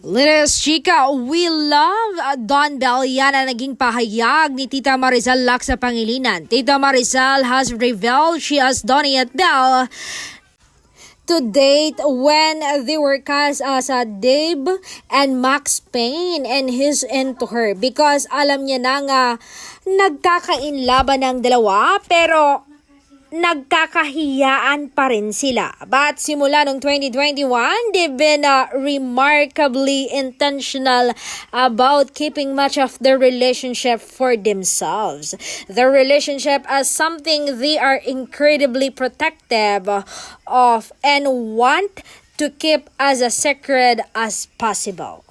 Linis Chika, we love Don Bell. Yan ang naging pahayag ni Tita Marizal Lacsa Pangilinan. Tita Marizal has revealed she has Donnie at Bell to date when they were cast as Dave and Max Payne, and he's into her because alam niya na nga nagkakainlaban ng dalawa pero nagkakahiyaan pa rin sila. But simula noong 2021, they've been remarkably intentional about keeping much of their relationship for themselves. Their relationship as something they are incredibly protective of and want to keep as a secret as possible.